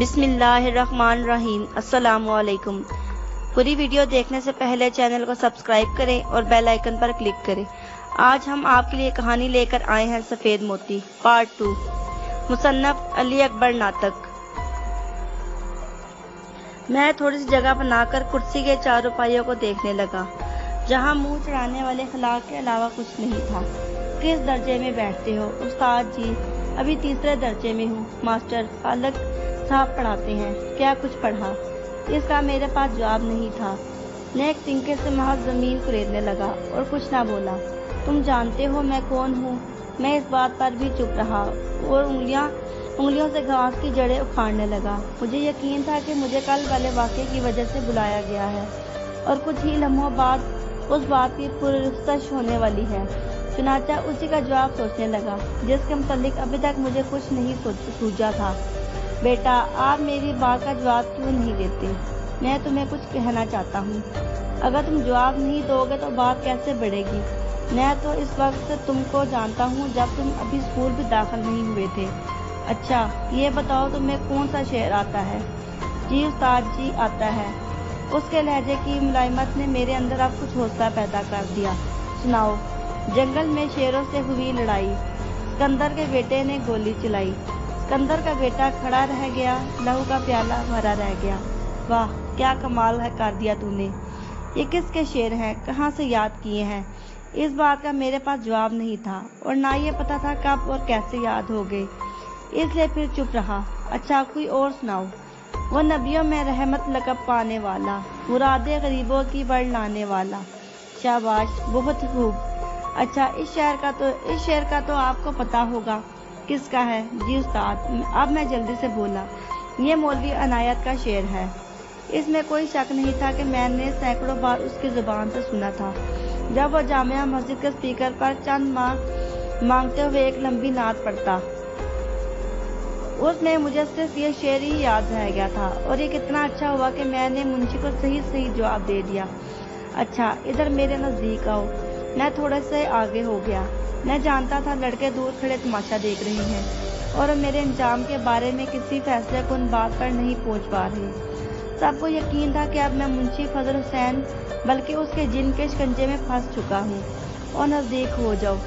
बिस्मिल्लाहिर्रहमानिर्रहीम। अस्सलाम वालेकुम। पूरी वीडियो देखने से पहले चैनल को सब्सक्राइब करें और बेल आइकन पर क्लिक करें। आज हम आपके लिए कहानी लेकर आए हैं सफ़ेद मोती पार्ट 2, मुसन्नफ अली अकबर नाटक। मैं थोड़ी सी जगह बनाकर कुर्सी के चारों पाइयों को देखने लगा, जहाँ मुंह चढ़ाने वाले खलाक के अलावा कुछ नहीं था। किस दर्जे में बैठते हो? उस्ताद जी, अभी तीसरे दर्जे में हूँ। मास्टर फालक साहब पढ़ाते हैं। क्या कुछ पढ़ा? इसका मेरे पास जवाब नहीं था। मैं एक तिनके से महज जमीन कुरेदने लगा और कुछ ना बोला। तुम जानते हो मैं कौन हूँ? मैं इस बात पर भी चुप रहा और उंगलियों से घास की जड़ें उखाड़ने लगा। मुझे यकीन था कि मुझे कल वाले वाक़े की वजह से बुलाया गया है और कुछ ही लम्हों बाद उस बात की पुरस्कश होने वाली है। चुनाचा उसी का जवाब सोचने लगा, जिसके मुतालिक अभी तक मुझे कुछ नहीं सूझा था। बेटा, आप मेरी बात का जवाब क्यों नहीं देते? मैं तुम्हें कुछ कहना चाहता हूँ। अगर तुम जवाब नहीं दोगे तो बात कैसे बढ़ेगी? मैं तो इस वक्त तुमको जानता हूँ जब तुम अभी स्कूल भी दाखिल नहीं हुए थे। अच्छा, ये बताओ तुम्हें कौन सा शेर आता है? जी उस्ताद जी, आता है। उसके लहजे की मुलायमत ने मेरे अंदर अब कुछ हौसला पैदा कर दिया। सुनाओ। जंगल में शेरों से हुई लड़ाई, सिकंदर के बेटे ने गोली चलाई, सिकंदर का बेटा खड़ा रह गया, लहू का प्याला भरा रह गया। वाह, क्या कमाल है कर दिया तूने। ये किसके शेर हैं? कहाँ से याद किए हैं? इस बात का मेरे पास जवाब नहीं था और ना ये पता था कब और कैसे याद हो गए, इसलिए फिर चुप रहा। अच्छा, कोई और सुनाओ। वो नबियों में रहमत लक़ब पाने वाला, मुरादे गरीबों की बढ़ लाने वाला। शाबाश, बहुत खूब। अच्छा, इस शेर का तो आपको पता होगा। किसका है? जी उस्ताद। अब मैं जल्दी से बोला, ये मौलवी अनायत का शेर है। इसमें कोई शक नहीं था कि मैंने सैकड़ों बार उसकी जुबान से सुना था, जब वह जामिया मस्जिद के स्पीकर पर चंद मांगते हुए एक लंबी नात पढ़ता। उसमें मुझे सिर्फ ये शेर ही याद रह गया था और ये कितना अच्छा हुआ कि मैंने मुंशी को सही जवाब दे दिया। अच्छा, इधर मेरे नज़दीक आओ। मैं थोड़े से आगे हो गया। मैं जानता था लड़के दूर खड़े तमाशा देख रहे हैं और मेरे अंजाम के बारे में किसी फैसले को उन बात पर नहीं पहुंच पा रहे। सबको यकीन था कि अब मैं मुंशी फजल हुसैन बल्कि उसके जिन के शिकंजे में फंस चुका हूँ और नज़दीक हो जाओ।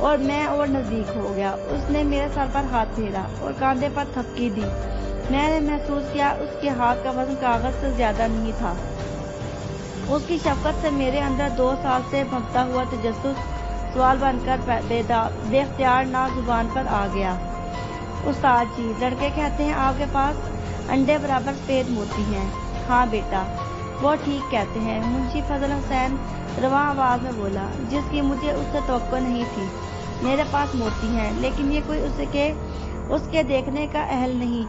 और मैं और नज़दीक हो गया। उसने मेरे सर पर हाथ फेरा और कंधे पर थपकी दी। मैंने महसूस किया उसके हाथ का वजन कागज से ज्यादा नहीं था। उसकी शफकत से मेरे अंदर 2 साल से भगता हुआ तजस्सुस सवाल बनकर बेख्तियार ना जुबान पर आ गया। उस्ताद जी, लड़के कहते हैं आपके पास अंडे बराबर सफेद मोती हैं। हाँ बेटा, वो ठीक कहते हैं, मुंशी फजल हुसैन रवा आवाज में बोला, जिसकी मुझे उससे तवक्को नहीं थी। मेरे पास मोती हैं, लेकिन ये कोई उसके देखने का अहल नहीं,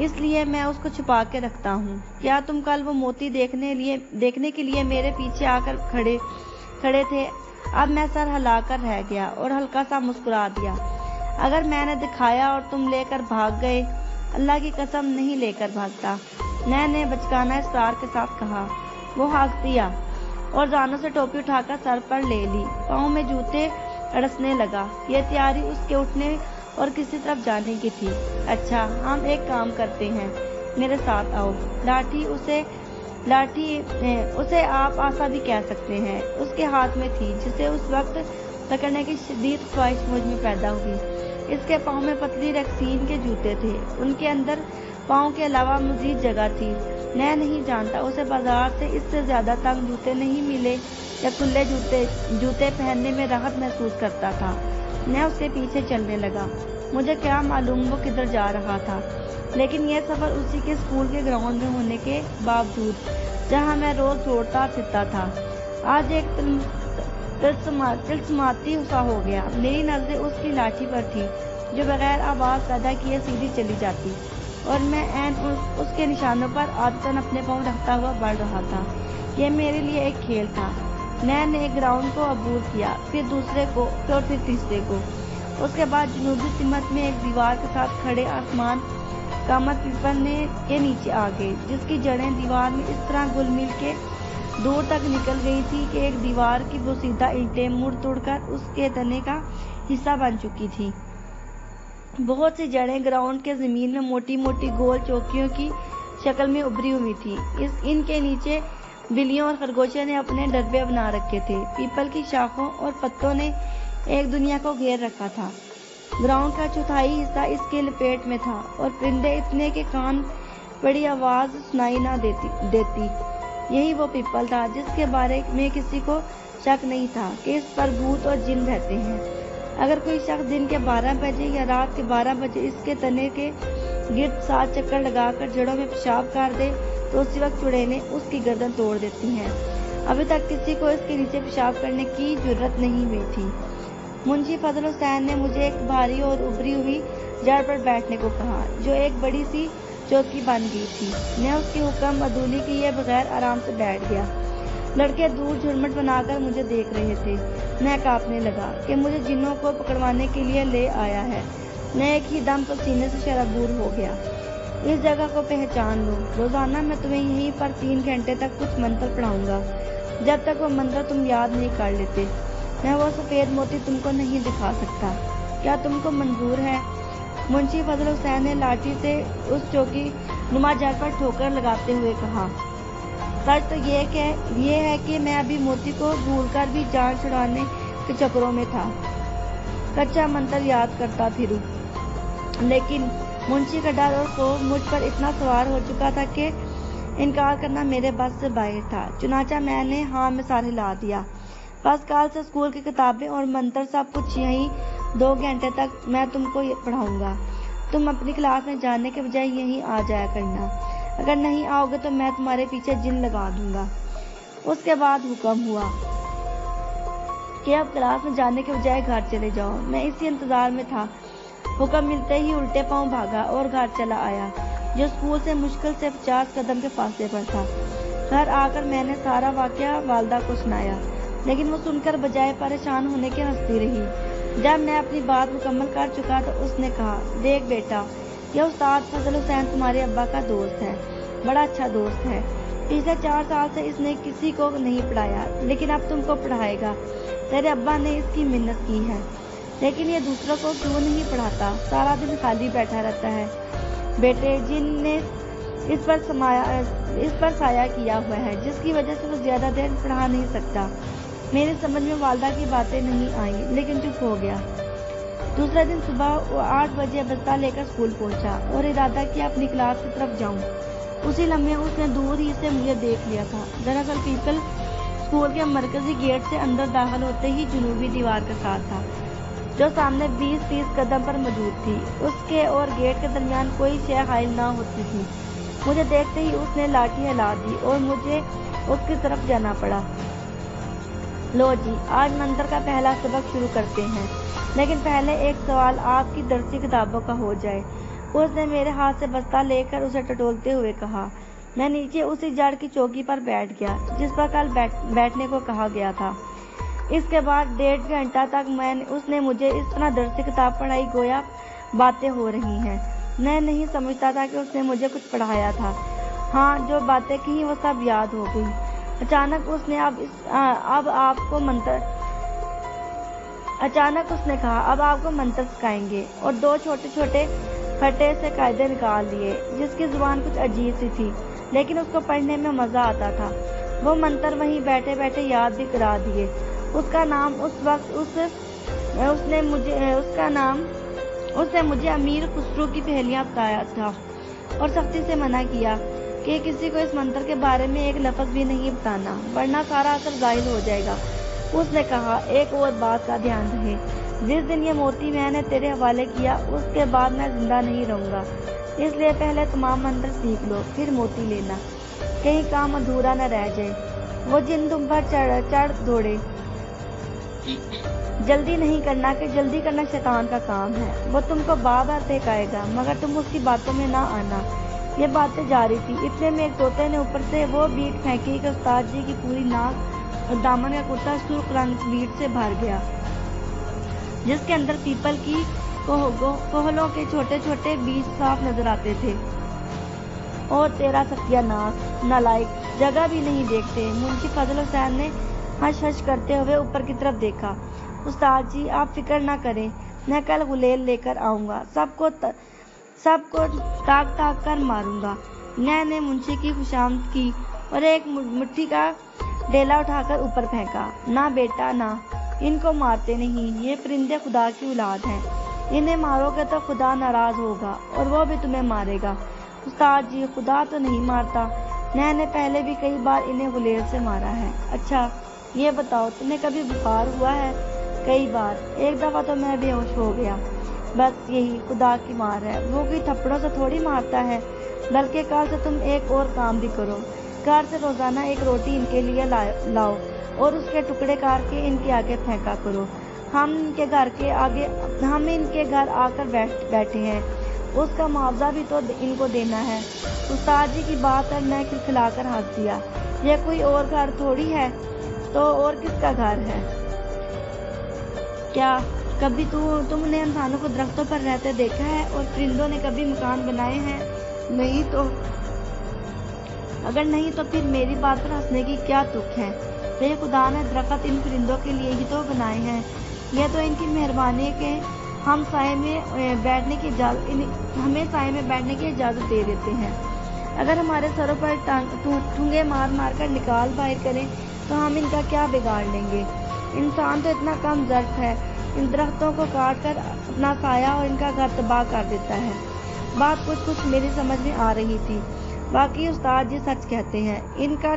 इसलिए मैं उसको छुपा के रखता हूँ। क्या तुम कल वो मोती देखने के लिए मेरे पीछे आकर खड़े थे? अब मैं सर हिलाकर रह गया और हल्का सा मुस्कुरा दिया। अगर मैंने दिखाया और तुम लेकर भाग गए, अल्लाह की कसम नहीं लेकर भागता, मैंने बचकाना इसरार के साथ कहा। वो हंस दिया और जानों से टोपी उठाकर सर पर ले ली। पाँव में जूते अड़सने लगा। ये तैयारी उसके उठने और किसी तरफ जाने की थी। अच्छा, हम एक काम करते हैं, मेरे साथ आओ। लाठी उसे आप आशा भी कह सकते हैं, उसके हाथ में थी, जिसे उस वक्त पकड़ने की शदीद ख्वाहिश मुझ में पैदा हुई। इसके पाँव में पतली रक्सीन के जूते थे। उनके अंदर पाँव के अलावा मजीद जगह थी। मैं नहीं जानता, उसे बाजार से इससे ज्यादा तंग जूते नहीं मिले या खुले जूते पहनने में राहत महसूस करता था। मैं उसके पीछे चलने लगा। मुझे क्या मालूम वो किधर जा रहा था, लेकिन यह सफर उसी के स्कूल के ग्राउंड में होने के बावजूद, जहां मैं रोज दौड़ता फिरता था, आज एक तिलस्माती सा हो गया। मेरी नजरें उसकी लाठी पर थी, जो बगैर आवाज पैदा किए सीधी चली जाती, और मैं ऐन उसके निशानों पर आदतन अपने पाँव रखता हुआ बढ़ रहा था। यह मेरे लिए एक खेल था। मैंने एक ग्राउंड को अबूर किया, फिर दूसरे को, और फिर तीसरे को। उसके बाद जनूबी सिमत में एक दीवार के साथ खड़े आसमान कामत पीपल के नीचे आ गए, जिसकी जड़ें दीवार में इस तरह घुल मिल के दूर तक निकल गई थी कि एक दीवार की बोसीदा ईंटें मुड़ तोड़कर उसके तने का हिस्सा बन चुकी थी। बहुत सी जड़ें ग्राउंड के जमीन में मोटी मोटी गोल चौकियों की शक्ल में उभरी हुई थी। इनके नीचे बिल्लियों और खरगोशों ने अपने डरबे बना रखे थे। पीपल की शाखों और पत्तों ने एक दुनिया को घेर रखा था। ग्राउंड का चौथाई हिस्सा इसके लपेट में था और परिंदे इतने के कान बड़ी आवाज सुनाई ना देती। यही वो पीपल था जिसके बारे में किसी को शक नहीं था कि इस पर भूत और जिन रहते हैं। अगर कोई शख्स दिन के 12 बजे या रात के 12 बजे इसके तने के गिर्द 7 चक्कर लगाकर जड़ों में पेशाब कर दे तो उसी वक्त चुड़ैलें उसकी गर्दन तोड़ देती हैं। अभी तक किसी को इसके नीचे पेशाब करने की जुर्रत नहीं हुई थी। मुंशी फजल हुसैन ने मुझे एक भारी और उभरी हुई जड़ पर बैठने को कहा जो एक बड़ी सी चौकी बन गई थी। मैं उसके हुक्म अदूली किए बगैर आराम से बैठ गया। लड़के दूर झुरमुट बनाकर मुझे देख रहे थे। मैं कांपने लगा कि मुझे जिन्नों को पकड़वाने के लिए ले आया है। मैं एक ही दम पसीने से शराबूर हो गया। इस जगह को पहचान लो। रोजाना मैं तुम्हें यहीं पर 3 घंटे तक कुछ मंत्र पढ़ाऊंगा। जब तक वो मंत्र तुम याद नहीं कर लेते मैं वो सफेद मोती तुमको नहीं दिखा सकता। क्या तुमको मंजूर है? मुंशी फजल हुसैन ने लाठी से उस चौकी नुमा जड़ पर ठोकर लगाते हुए कहा, सच तो ये है कि मैं अभी मोती को भूलकर भी जान छुड़ाने के चक्करों में था। कच्चा मंत्र याद करता फिरूं। लेकिन मुंशी का डर और खौफ मुझ पर इतना सवार हो चुका था कि इनकार करना मेरे बस से बाहर था। चुनाचा मैंने हाँ में सर हिला दिया। बस कल से स्कूल की किताबें और मंत्र सब कुछ यहीं 2 घंटे तक मैं तुमको पढ़ाऊंगा। तुम अपनी क्लास में जाने के बजाय यहीं आ जाया करना। अगर नहीं आओगे तो मैं तुम्हारे पीछे जिन लगा दूंगा। उसके बाद हुक्म हुआ कि अब क्लास में जाने के बजाय घर चले जाओ। मैं इसी इंतजार में था। हुक्म मिलते ही उल्टे पांव भागा और घर चला आया जो स्कूल से मुश्किल से 50 कदम के फासले पर था। घर आकर मैंने सारा वाकया वालदा को सुनाया, लेकिन वो सुनकर बजाय परेशान होने के हंसती रही। जब मैं अपनी बात मुकम्मल कर चुका तो उसने कहा, देख बेटा, यह उस्ताद फजल हुसैन तुम्हारे अब्बा का दोस्त है, बड़ा अच्छा दोस्त है। पिछले 4 साल से इसने किसी को नहीं पढ़ाया, लेकिन अब तुमको पढ़ाएगा। तेरे अब्बा ने इसकी मिन्नत की है, लेकिन ये दूसरों को क्यों नहीं पढ़ाता? सारा दिन खाली बैठा रहता है। बेटे, जिनने इस पर साया किया हुआ है, जिसकी वजह से वो ज्यादा देर पढ़ा नहीं सकता। मेरी समझ में वालदा की बातें नहीं आई, लेकिन चुप हो गया। दूसरे दिन सुबह वो 8 बजे बस्ता लेकर स्कूल पहुंचा और इरादा किया अपनी क्लास की तरफ जाऊं। उसी लम्हे उसने दूर ही से मुझे देख लिया था। दरअसल पीपल स्कूल के मरकजी गेट से अंदर दाखिल होते ही जुनूबी दीवार के साथ था, जो सामने 20-30 कदम पर मौजूद थी। उसके और गेट के दरमियान कोई शय हाइल ना होती थी। मुझे देखते ही उसने लाठी हिला दी और मुझे उसकी तरफ जाना पड़ा। लो जी, आज मंत्र का पहला सबक शुरू करते हैं, लेकिन पहले एक सवाल आपकी दरसी किताबों का हो जाए। उसने मेरे हाथ से बस्ता लेकर उसे टटोलते हुए कहा। मैं नीचे उसी जड़ की चौकी पर बैठ गया जिस पर कल बैठने को कहा गया था। इसके बाद 1.5 घंटा तक उसने मुझे इस तरह दरसी किताब पढ़ाई गोया बातें हो रही हैं। मैं नहीं समझता था कि उसने मुझे कुछ पढ़ाया था। हाँ, जो बातें की वो सब याद हो गई। अचानक उसने कहा, अब आपको मंत्र सिखाएंगे, और 2 छोटे छोटे फटे से कायदे निकाल लिए, जिसकी जुबान कुछ अजीब सी थी, लेकिन उसको पढ़ने में मजा आता था। वो मंत्र वहीं बैठे बैठे याद भी करा दिए। उसका नाम उसने मुझे अमीर खुसरो की पहेलियां बताया था और सख्ती से मना किया कि किसी को इस मंत्र के बारे में एक लफ्ज भी नहीं बताना, वरना सारा असर जाहिल हो जाएगा। उसने कहा, एक और बात का ध्यान रहे, जिस दिन ये मोती मैंने तेरे हवाले किया उसके बाद मैं जिंदा नहीं रहूंगा, इसलिए पहले तमाम मंत्र सीख लो, फिर मोती लेना, कहीं काम अधूरा न रह जाए। वो जिन तुम पर चढ़ दौड़े, जल्दी नहीं करना, कि जल्दी करना शैतान का काम है। वो तुमको बार-बार सिखाएगा, मगर तुम उसकी बातों में ना आना। ये बातें जारी थी। इतने में एक तोते ने ऊपर से वो बीट फेंकी कि उस्ताद जी की पूरी नाक और दामन का कुर्ता सुर्ख रंग बीट से भर गया, जिसके अंदर पीपल की कोहलों के छोटे छोटे बीज साफ नजर आते थे। और तेरा सत्यानाश, नालायक, जगह भी नहीं देखते। मुंशी फजल हुसैन ने हश हश करते हुए ऊपर की तरफ देखा। उस्ताद जी, आप फिक्र ना करें, मैं कल गुलेल लेकर आऊंगा, सबको ताक ताक कर मारूंगा। नैन ने मुंशी की खुशामद की और एक मुट्ठी का डेला उठाकर ऊपर फेंका। ना बेटा ना, इनको मारते नहीं, ये परिंदे खुदा की औलाद हैं, इन्हें मारोगे तो खुदा नाराज होगा और वो भी तुम्हें मारेगा। उस्ताद जी, खुदा तो नहीं मारता, नैन ने पहले भी कई बार इन्हें गुलेल से मारा है। अच्छा ये बताओ, तुम्हें कभी बुखार हुआ है? कई बार, एक दफा तो मैं बेहोश हो गया। बस यही खुदा की मार है, वो कोई थप्पड़ों से थोड़ी मारता है। बल्कि कल से तुम एक और काम भी करो, घर से रोजाना एक रोटी इनके लिए लाओ और उसके टुकड़े काट के इनके आगे फेंका करो। हम इनके घर आकर बैठे हैं, उसका मुआवजा भी तो इनको देना है। उस्ताद जी की बात पर मैं खिलखिलाकर हंस दिया। ये कोई और घर थोड़ी है, तो और किसका घर है? क्या कभी तुमने इंसानों को दरख्तों पर रहते देखा है और परिंदों ने कभी मकान बनाए हैं? नहीं तो अगर नहीं तो फिर मेरी बात पर हंसने की क्या तुक है? ये खुदा ने दरख्त इन परिंदों के लिए ही तो बनाए हैं। यह तो इनकी मेहरबानी के हमें साए में बैठने की इजाजत दे देते हैं। अगर हमारे सरों पर ठूंगे मार मार कर निकाल बाहर करें तो हम इनका क्या बिगाड़ लेंगे? इंसान तो इतना कम ज़र्फ है, इन दरख्तों को काट कर अपना साया और इनका घर तबाह कर देता है। बात कुछ मेरी समझ में आ रही थी। बाकी उस्ताद जी सच कहते हैं, इनका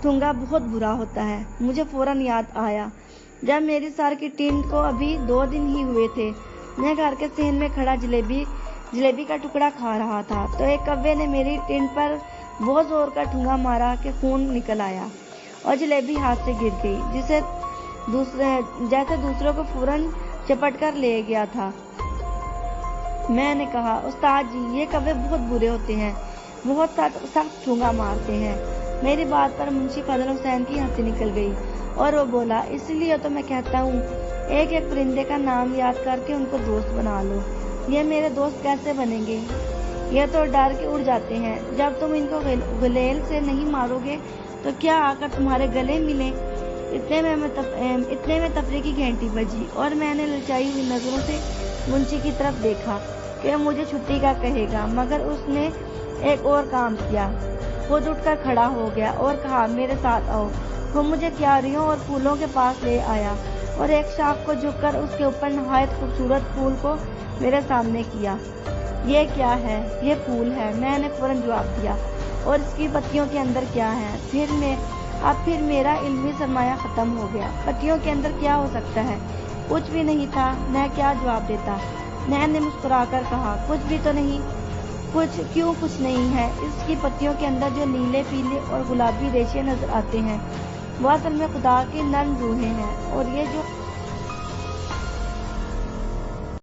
ठूंगा बहुत बुरा होता है। मुझे फौरन याद आया, जब मेरी सर की टिंड को अभी 2 दिन ही हुए थे, मैं घर के सहन में खड़ा जलेबी का टुकड़ा खा रहा था तो एक कव्वे ने मेरी टिंड पर बहुत जोर का ठूंगा मारा कि खून निकल आया और जलेबी हाथ से गिर गई, जैसे दूसरों को फौरन चपट कर ले गया था। मैंने कहा, उस्ताद जी, ये कव्वे बहुत बुरे होते हैं, बहुत सख्त ठूंगा मारते हैं। मेरी बात पर मुंशी फजल हुसैन की हंसी निकल गई और वो बोला, इसलिए तो मैं कहता हूँ एक एक परिंदे का नाम याद करके उनको दोस्त बना लो। ये मेरे दोस्त कैसे बनेंगे? ये तो डर के उड़ जाते हैं। जब तुम इनको गुलेल से नहीं मारोगे तो क्या आकर तुम्हारे गले मिले? इतने में तफरीह की घंटी बजी और मैंने ललचाई हुई नजरों से मुंशी की तरफ देखा कि मुझे छुट्टी का कहेगा, मगर उसने एक और काम किया। खुद उठकर खड़ा हो गया और कहा, मेरे साथ आओ। वो मुझे क्यारियों और फूलों के पास ले आया और एक शाख को झुककर उसके ऊपर नहायत खूबसूरत फूल को मेरे सामने किया। ये क्या है? ये फूल है, मैंने फौरन जवाब दिया। और इसकी पत्तियों के अंदर क्या है? फिर मेरा इल्मी सरमाया खत्म हो गया। पत्तियों के अंदर क्या हो सकता है? कुछ भी नहीं था। मैं क्या जवाब देता? नैन ने मुस्कुराकर कहा, कुछ भी तो नहीं। कुछ नहीं है। इसकी पत्तियों के अंदर जो नीले, पीले और गुलाबी रेशे नजर आते हैं वो असल में खुदा की नर्म रूहें हैं, और ये जो